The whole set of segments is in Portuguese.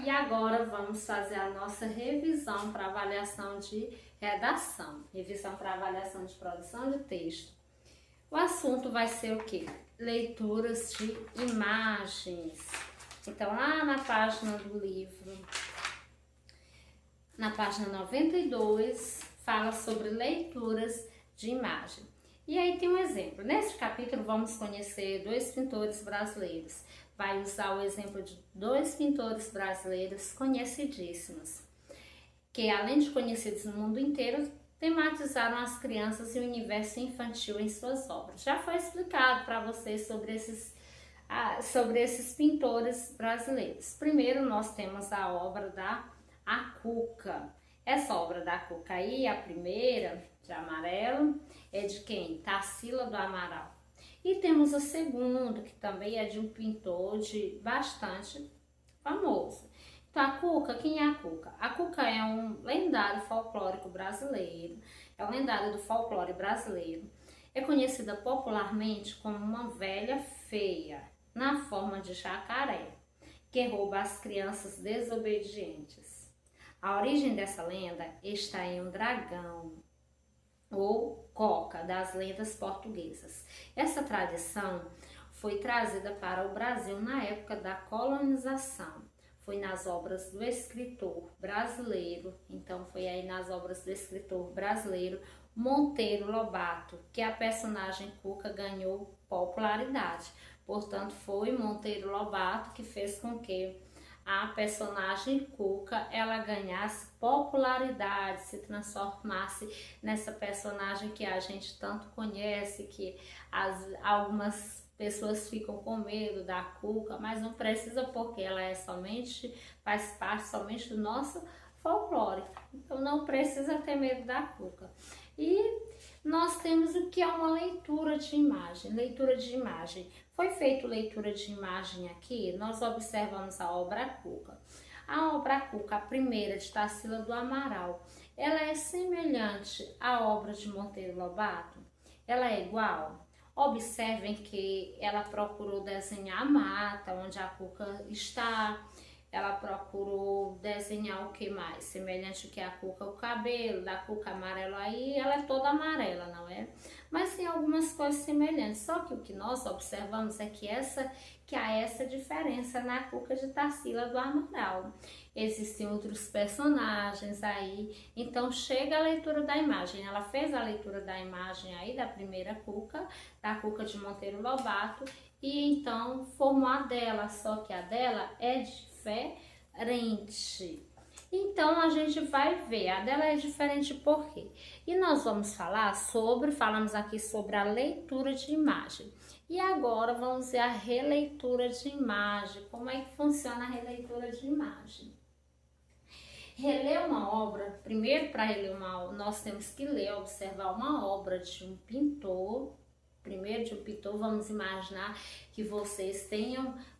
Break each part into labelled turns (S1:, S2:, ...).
S1: E agora vamos fazer a nossa revisão para avaliação de redação, revisão para avaliação de produção de texto. O assunto vai ser o quê? Leituras de imagens. Então, lá na página do livro, na página 92, fala sobre leituras de imagem. E aí tem um exemplo. Neste capítulo vamos conhecer dois pintores brasileiros. Vai usar o exemplo de dois pintores brasileiros conhecidíssimos, que além de conhecidos no mundo inteiro, tematizaram as crianças e o universo infantil em suas obras. Já foi explicado para vocês sobre esses pintores brasileiros. Primeiro nós temos a obra da Cuca. Essa obra da Cuca aí, a primeira, de amarelo, é de quem? Tarsila do Amaral. E temos o segundo, que também é de um pintor bastante famoso. Então, a Cuca, quem é a Cuca? A Cuca é um lendário folclórico brasileiro, é um lendário do folclore brasileiro. É conhecida popularmente como uma velha feia, na forma de jacaré, que rouba as crianças desobedientes. A origem dessa lenda está em um dragão, ou coca, das lendas portuguesas. Essa tradição foi trazida para o Brasil na época da colonização. Foi nas obras do escritor brasileiro, então foi aí nas obras do escritor brasileiro Monteiro Lobato que a personagem Cuca ganhou popularidade. Portanto, foi Monteiro Lobato que fez com que a personagem Cuca ela ganhasse popularidade, se transformasse nessa personagem que a gente tanto conhece, que algumas pessoas ficam com medo da Cuca, mas não precisa, porque ela faz parte somente do nosso folclore. Então não precisa ter medo da Cuca. E nós temos o que é uma leitura de imagem. Leitura de imagem. Foi feita leitura de imagem aqui, nós observamos a obra Cuca. A obra Cuca, a primeira, de Tarsila do Amaral, ela é semelhante à obra de Monteiro Lobato? Ela é igual? Observem que ela procurou desenhar a mata onde a Cuca está. Ela procurou desenhar o que mais? Semelhante ao que a Cuca, o cabelo da Cuca amarelo aí, ela é toda amarela, não é? Mas tem algumas coisas semelhantes, só que o que nós observamos é que há essa diferença na Cuca de Tarsila do Amaral. Existem outros personagens aí, então chega a leitura da imagem. Ela fez a leitura da imagem aí da primeira Cuca, da Cuca de Monteiro Lobato, e então formou a dela, só que a dela é diferente. Então a gente vai ver, a dela é diferente por quê? E nós vamos falamos aqui sobre a leitura de imagem. E agora vamos ver a releitura de imagem. Como é que funciona a releitura de imagem? Reler uma obra, primeiro para reler uma obra, nós temos que observar uma obra de um pintor. Primeiro de um pintor, vamos imaginar que vocês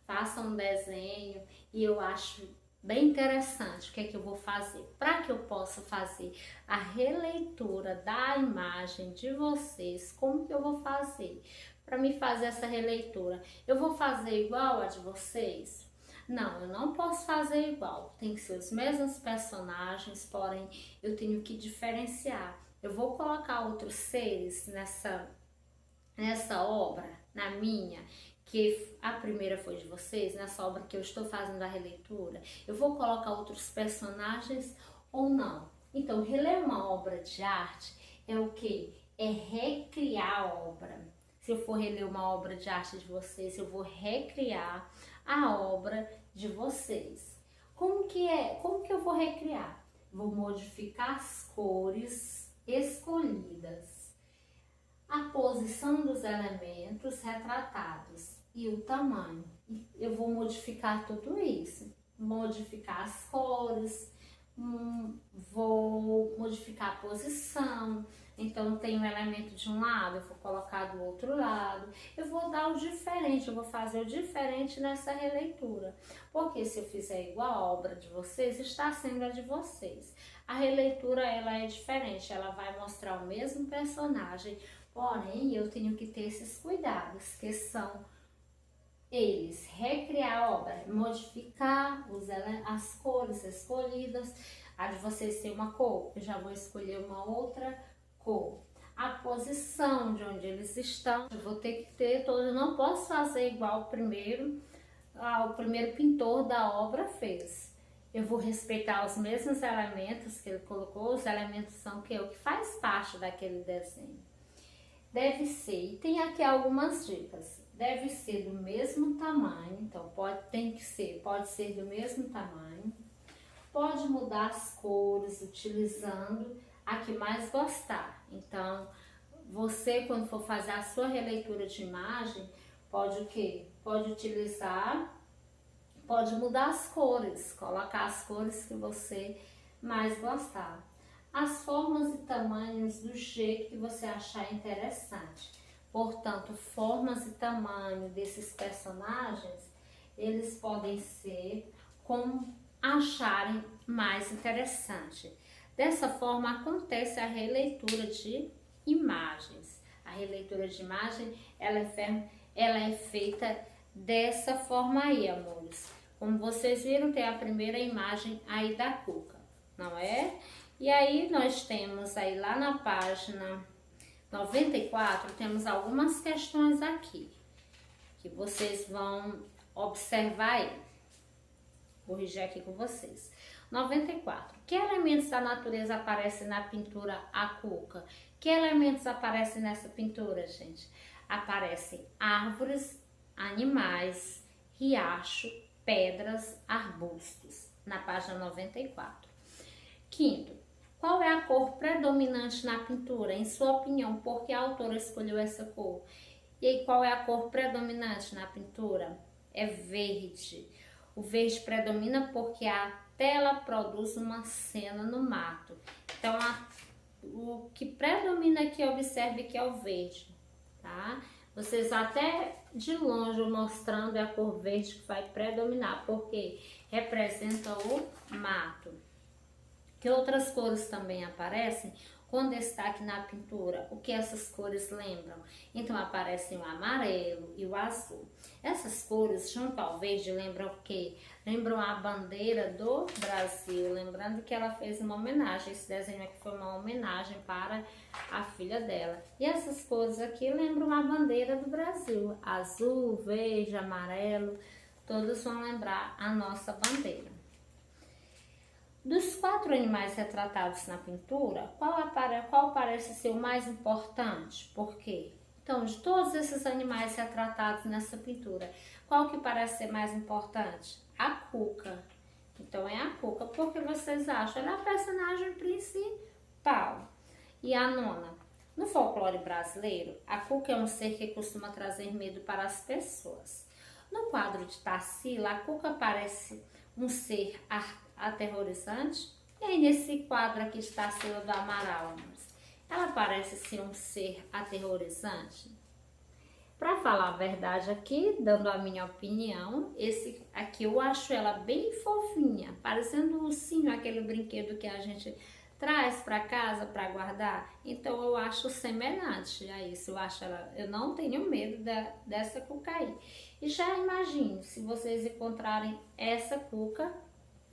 S1: façam um desenho, e eu acho bem interessante. O que é que eu vou fazer? Para que eu possa fazer a releitura da imagem de vocês, como que eu vou fazer? Para me fazer essa releitura, eu vou fazer igual a de vocês? Não, eu não posso fazer igual. Tem que ser os mesmos personagens, porém eu tenho que diferenciar. Eu vou colocar outros seres nessa obra, na minha, que a primeira foi de vocês, nessa obra que eu estou fazendo a releitura, eu vou colocar outros personagens ou não? Então, reler uma obra de arte é o que? É recriar a obra. Se eu for reler uma obra de arte de vocês, eu vou recriar a obra de vocês. Como que eu vou recriar? Vou modificar as cores escolhidas, a posição dos elementos retratados e o tamanho. Eu vou modificar tudo isso, modificar as cores, vou modificar a posição. Então tem um elemento de um lado, eu vou colocar do outro lado. Eu vou dar o diferente, eu vou fazer o diferente nessa releitura. Porque se eu fizer igual a obra de vocês, está sendo a de vocês. A releitura ela é diferente, ela vai mostrar o mesmo personagem, porém eu tenho que ter esses cuidados, que são eles recriar a obra, modificar as cores escolhidas. A de vocês tem uma cor, eu já vou escolher uma outra cor. A posição de onde eles estão, eu vou ter que ter todo, eu não posso fazer igual o primeiro pintor da obra fez. Eu vou respeitar os mesmos elementos que ele colocou, os elementos são o que faz parte daquele desenho. Deve ser, e tem aqui algumas dicas, deve ser do mesmo tamanho, então pode ser do mesmo tamanho, pode mudar as cores utilizando a que mais gostar. Então, você quando for fazer a sua releitura de imagem, pode pode mudar as cores, colocar as cores que você mais gostar. As formas e tamanhos do jeito que você achar interessante. Portanto, formas e tamanho desses personagens, eles podem ser como acharem mais interessante. Dessa forma, acontece a releitura de imagens. A releitura de imagem, ela é feita dessa forma aí, amores. Como vocês viram, tem a primeira imagem aí da Cuca, não é? E aí nós temos aí lá na página 94, temos algumas questões aqui, que vocês vão observar aí. Vou corrigir aqui com vocês. 94. Que elementos da natureza aparecem na pintura A Cuca? Que elementos aparecem nessa pintura, gente? Aparecem árvores, animais, riacho, pedras, arbustos, na página 94. Quinto, qual é a cor predominante na pintura? Em sua opinião, por que a autora escolheu essa cor? E aí, qual é a cor predominante na pintura? É verde. O verde predomina porque a tela produz uma cena no mato. Então, o que predomina aqui, observe que é o verde, tá? Vocês até de longe mostrando a cor verde que vai predominar, porque representa o mato. Que outras cores também aparecem com destaque na pintura? O que essas cores lembram? Então aparecem o amarelo e o azul. Essas cores, junto ao verde, lembram o quê? Lembram a bandeira do Brasil. Lembrando que ela fez uma homenagem. Esse desenho aqui foi uma homenagem para a filha dela. E essas cores aqui lembram a bandeira do Brasil. Azul, verde, amarelo, todos vão lembrar a nossa bandeira. Dos 4 animais retratados na pintura, qual parece ser o mais importante? Por quê? Então, de todos esses animais retratados nessa pintura, qual que parece ser mais importante? A Cuca. Então, é a Cuca. Por que vocês acham? Ela é a personagem principal. E a nona? No folclore brasileiro, a Cuca é um ser que costuma trazer medo para as pessoas. No quadro de Tarsila, a Cuca parece um ser aterrorizante. E aí nesse quadro aqui de Tarsila do Amaral, ela parece ser um ser aterrorizante? Para falar a verdade aqui, dando a minha opinião, esse aqui eu acho ela bem fofinha, parecendo um ursinho, aquele brinquedo que a gente traz para casa para guardar. Então eu acho semelhante a isso. Eu não tenho medo dessa Cuca aí. E já imagino se vocês encontrarem essa Cuca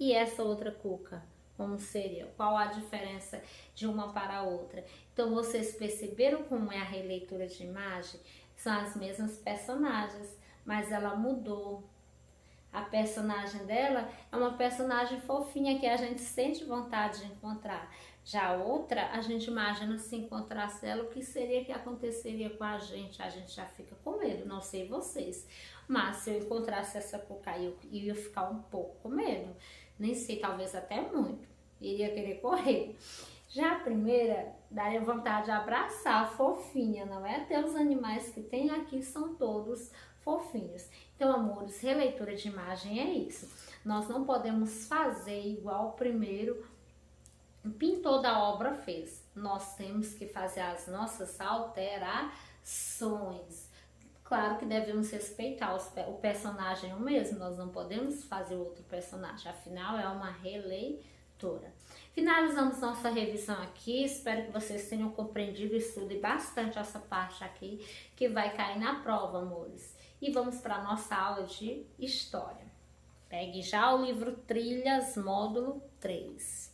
S1: e essa outra Cuca, como seria? Qual a diferença de uma para a outra? Então vocês perceberam como é a releitura de imagem? São as mesmas personagens, mas ela mudou. A personagem dela é uma personagem fofinha que a gente sente vontade de encontrar. Já a outra, a gente imagina se encontrasse ela, o que seria que aconteceria com a gente? A gente já fica com medo, não sei vocês. Mas se eu encontrasse essa Cuca aí, eu ia ficar um pouco com medo. Nem sei, talvez até muito. Iria querer correr. Já a primeira, daria vontade de abraçar a fofinha, não é? Até os animais que tem aqui são todos fofinhos. Então, amores, releitura de imagem é isso. Nós não podemos fazer igual o primeiro pintor da obra fez. Nós temos que fazer as nossas alterações. Claro que devemos respeitar o personagem o mesmo, nós não podemos fazer outro personagem, afinal é uma releitura. Finalizamos nossa revisão aqui, espero que vocês tenham compreendido e estudem bastante essa parte aqui, que vai cair na prova, amores. e vamos para a nossa aula de História. Pegue já o livro Trilhas, módulo 3.